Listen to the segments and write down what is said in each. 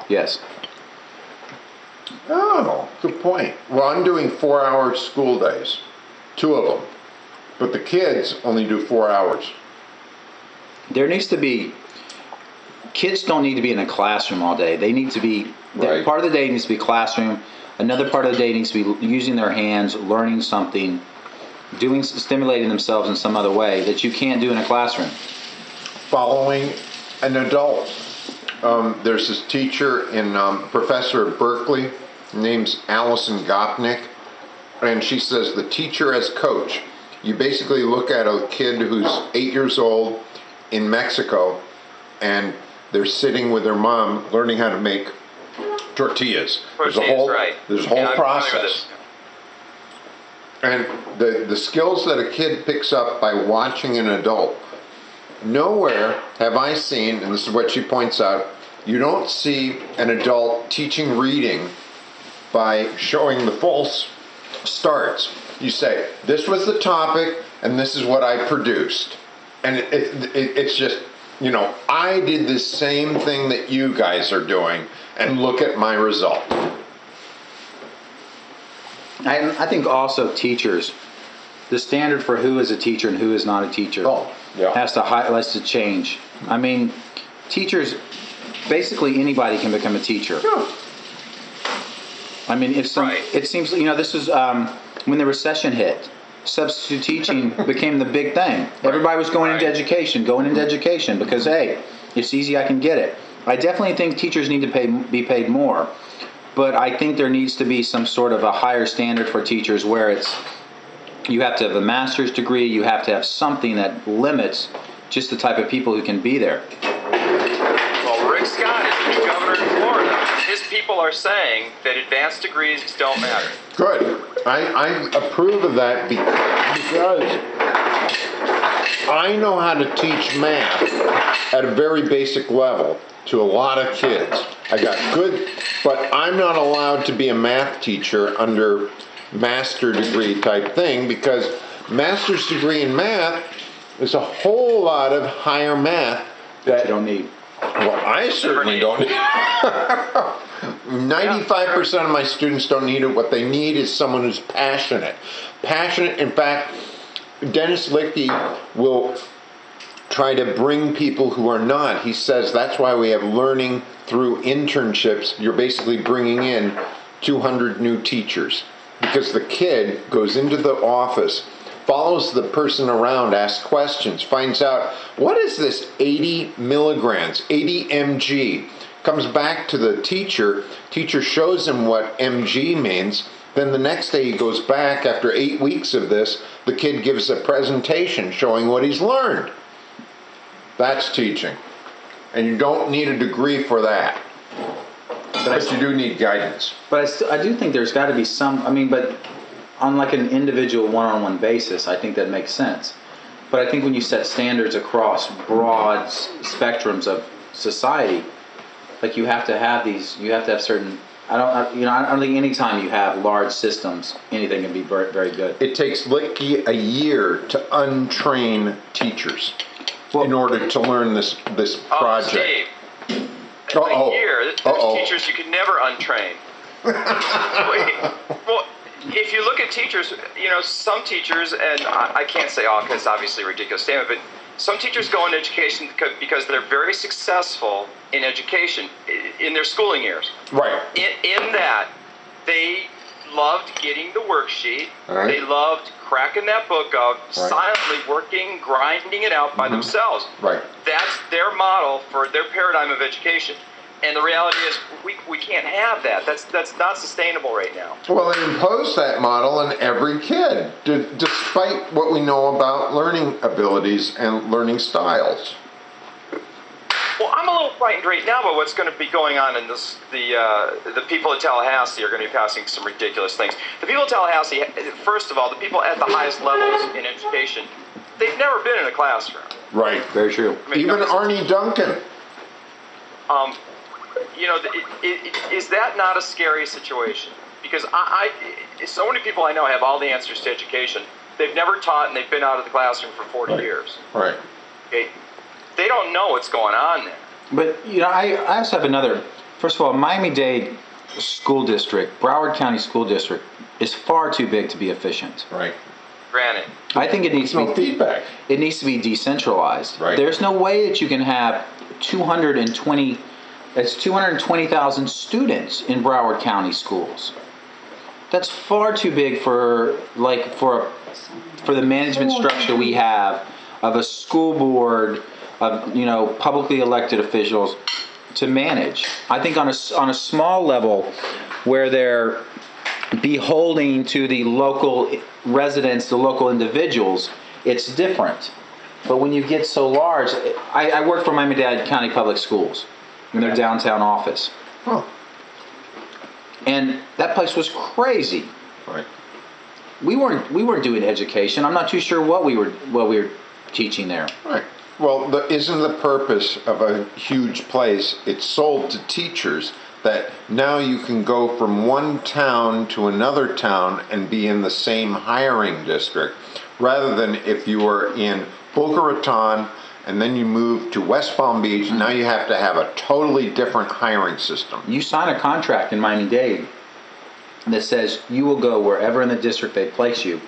Yes. Oh, good point. Well, I'm doing 4-hour school days, 2 of them, but the kids only do 4 hours. There needs to be, kids don't need to be in a classroom all day. They need to be, Right. part of the day needs to be classroom. Another part of the day needs to be using their hands, learning something, stimulating themselves in some other way that you can't do in a classroom. Following an adult. There's this teacher in professor at Berkeley, name's Allison Gopnik, and she says the teacher as coach. You basically look at a kid who's 8 years old in Mexico, and they're sitting with their mom learning how to make tortillas. There's a whole process. And the skills that a kid picks up by watching an adult. Nowhere have I seen, and this is what she points out, you don't see an adult teaching reading by showing the false starts. You say, this was the topic, and this is what I produced. And it's just, I did the same thing that you guys are doing, and look at my result. I think also teachers, the standard for who is a teacher and who is not a teacher has to change. I mean, teachers, basically anybody can become a teacher. Yeah. I mean, it seems, this is when the recession hit, substitute teaching became the big thing. Everybody was going into education because, hey, it's easy, I can get it. I definitely think teachers need to be paid more, but I think there needs to be some sort of a higher standard for teachers where you have to have a master's degree, you have to have something that limits just the type of people who can be there. Well, Rick Scott is the new governor of Florida. His people are saying that advanced degrees don't matter. Good. I approve of that because I know how to teach math at a very basic level to a lot of kids. I got good, but I'm not allowed to be a math teacher under master degree type thing because master's degree in math is a whole lot of higher math that you don't need. Well, I certainly don't need. 95% of my students don't need it. What they need is someone who's passionate. Passionate. In fact, Dennis Lickey will try to bring people who are not. He says that's why we have learning through internships. You're basically bringing in 200 new teachers because the kid goes into the office, follows the person around, asks questions, finds out, what is this 80 milligrams, 80 mg? Comes back to the teacher shows him what mg means, then the next day he goes back after 8 weeks of this, the kid gives a presentation showing what he's learned. That's teaching. And you don't need a degree for that. But you do need guidance. But I do think there's got to be some, but on like an individual one-on-one basis, I think that makes sense. But I think when you set standards across broad spectrums of society, like you have to have certain, I don't think any time you have large systems, anything can be very, very good. It takes Lickey a year to untrain teachers in order to learn this project. Steve. A year. There's teachers you could never untrain. Well, if you look at teachers, some teachers, and I can't say all because it's obviously a ridiculous statement, but some teachers go into education because they're very successful in education in their schooling years. Right. In that, they loved getting the worksheet. Right. They loved cracking that book up, silently working, grinding it out by themselves. Right. That's their model for their paradigm of education. And the reality is, we can't have that. That's not sustainable right now. Well, they impose that model on every kid, despite what we know about learning abilities and learning styles. Well, I'm a little frightened right now about what's going to be going on in this. The people at Tallahassee are going to be passing some ridiculous things. The people at Tallahassee, first of all, the people at the highest levels in education, they've never been in a classroom. Right. Very true. Even Arnie Duncan. Is that not a scary situation? Because so many people I know have all the answers to education. They've never taught, and they've been out of the classroom for 40 years. Right. Okay. They don't know what's going on there. But I also have another First of all, Miami-Dade School District, Broward County School District, is far too big to be efficient. Right. Granted. I think it needs to be feedback. It needs to be decentralized. Right. There's no way that you can have 220,000 students in Broward County schools. That's far too big for the management structure we have of a school board of publicly elected officials to manage. I think on a small level where they're beholding to the local residents, the local individuals, it's different. But when you get so large, I work for Miami-Dade County Public Schools in their downtown office. Huh. And that place was crazy. Right. We weren't doing education. I'm not too sure what we were teaching there. Right. Well, isn't the purpose of a huge place, it's sold to teachers that now you can go from one town to another town and be in the same hiring district, rather than if you were in Boca Raton and then you move to West Palm Beach, now you have to have a totally different hiring system. You sign a contract in Miami-Dade that says you will go wherever in the district they place you.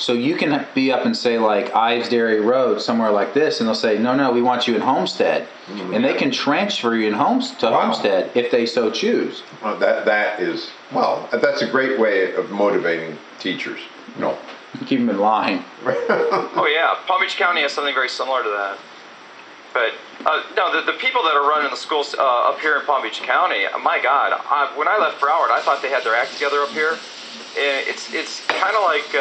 So you can be up and say like Ives Dairy Road, somewhere like this, and they'll say, no, we want you in Homestead. Mm-hmm. And they can transfer you Homestead if they so choose. That's a great way of motivating teachers. No. Keep them in line. Oh yeah, Palm Beach County has something very similar to that. But no, the people that are running the schools up here in Palm Beach County, my God, when I left Broward, I thought they had their act together up here. It's kind of like,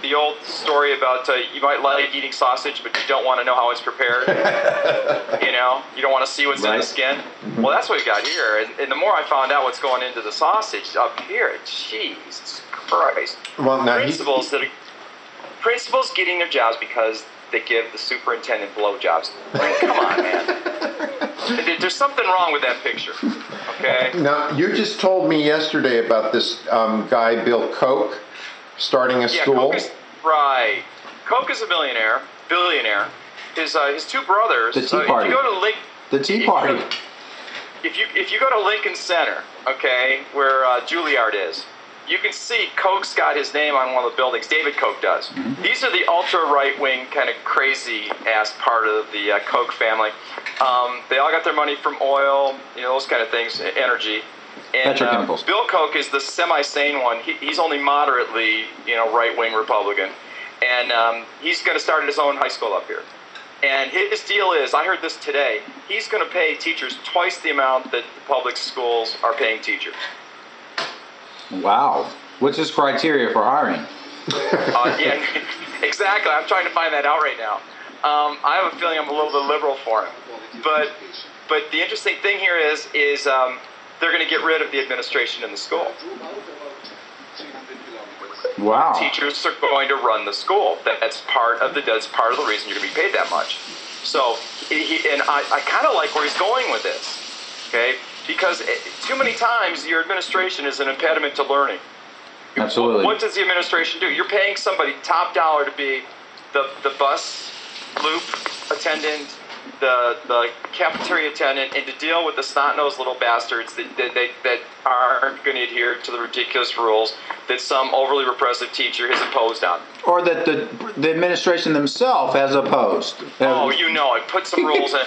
the old story about you might like eating sausage, but you don't want to know how it's prepared. You don't want to see what's in the skin. Mm-hmm. Well, that's what we got here. And the more I found out what's going into the sausage up here, Jesus Christ. Well, now principals getting their jobs because they give the superintendent blowjobs. Come on, man. There's something wrong with that picture. Okay. Now, you just told me yesterday about this guy, Bill Koch, starting a school. Right. Koch is a billionaire. His two brothers. The Tea Party. The Tea Party. If you go to Lincoln Center, okay, where Juilliard is, you can see Koch's got his name on one of the buildings. David Koch does. Mm-hmm. These are the ultra right-wing kind of crazy-ass part of the Koch family. They all got their money from oil, those kind of things, energy. And Bill Koch is the semi-sane one. He's only moderately, right-wing Republican. And he's going to start his own high school up here. And his deal is, I heard this today, he's going to pay teachers twice the amount that the public schools are paying teachers. Wow. What's his criteria for hiring? Yeah, exactly. I'm trying to find that out right now. I have a feeling I'm a little bit liberal for him. But the interesting thing here is they're going to get rid of the administration in the school. Wow. Teachers are going to run the school. That's part of the reason you're going to be paid that much. So, I kind of like where he's going with this. Okay. Because too many times your administration is an impediment to learning. Absolutely. What does the administration do? You're paying somebody top dollar to be the bus loop attendant, the cafeteria attendant, and to deal with the snot-nosed little bastards that aren't going to adhere to the ridiculous rules that some overly repressive teacher has imposed on them. Or that the administration themselves has opposed. Oh, I put some rules in.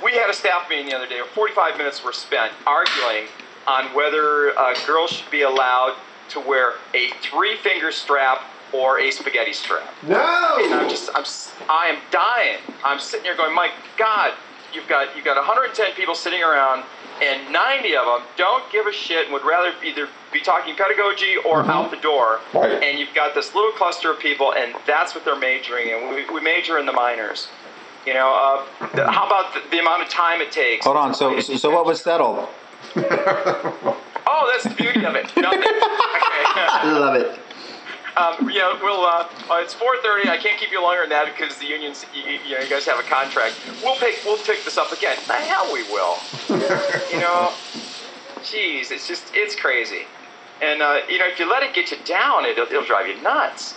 We had a staff meeting the other day. 45 minutes were spent arguing on whether girls should be allowed to wear a 3-finger strap or a spaghetti strap. No! And I am dying. I'm sitting here going, my God, you've got 110 people sitting around, and 90 of them don't give a shit and would rather either be talking pedagogy or out the door. Right. And you've got this little cluster of people, and that's what they're majoring in. We major in the minors. How about the amount of time it takes? Hold on. So what was settled? Oh, that's the beauty of it. Nothing. Okay. I love it. It's 4:30. I can't keep you longer than that because the unions, you guys have a contract. We'll pick this up again. The hell we will. Geez, it's crazy. And if you let it get you down, it'll drive you nuts.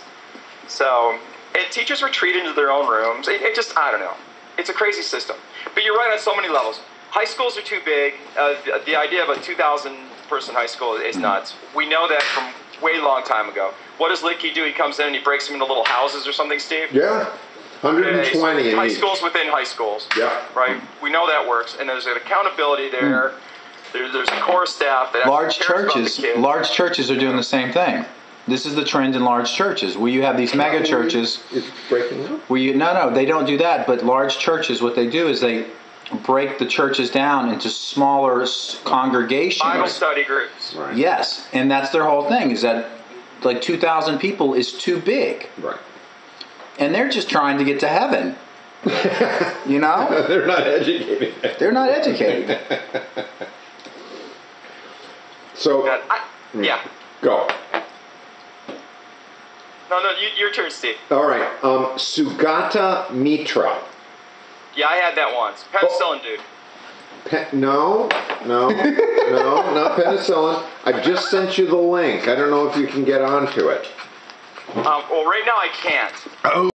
So, and teachers retreat into their own rooms. I don't know. It's a crazy system. But you're right on so many levels. high schools are too big. The idea of a 2,000-person high school is nuts. We know that from way long time ago. What does Litkey do? He comes in and he breaks them into little houses or something, Steve? Yeah. 120 so high each. schools within high schools. Yeah. Right? We know that works. And there's an accountability there. There's a core staff that large cares about the churches. kids. Large churches are doing the same thing. This is the trend in large churches, where you have these mega churches. It's breaking up. Where you no, they don't do that. But large churches, what they do is they break the churches down into smaller congregations. Bible study groups. Right. Yes, and that's their whole thing. Is that like 2,000 people is too big, Right. and they're just trying to get to heaven. You know, They're not educated. they're not educated. So, Yeah. go. No, your turn, Steve. All right. Sugata Mitra. Yeah, I had that once. Penicillin, dude. No, not penicillin. I just sent you the link. I don't know if you can get onto it. Well, right now I can't. Oh.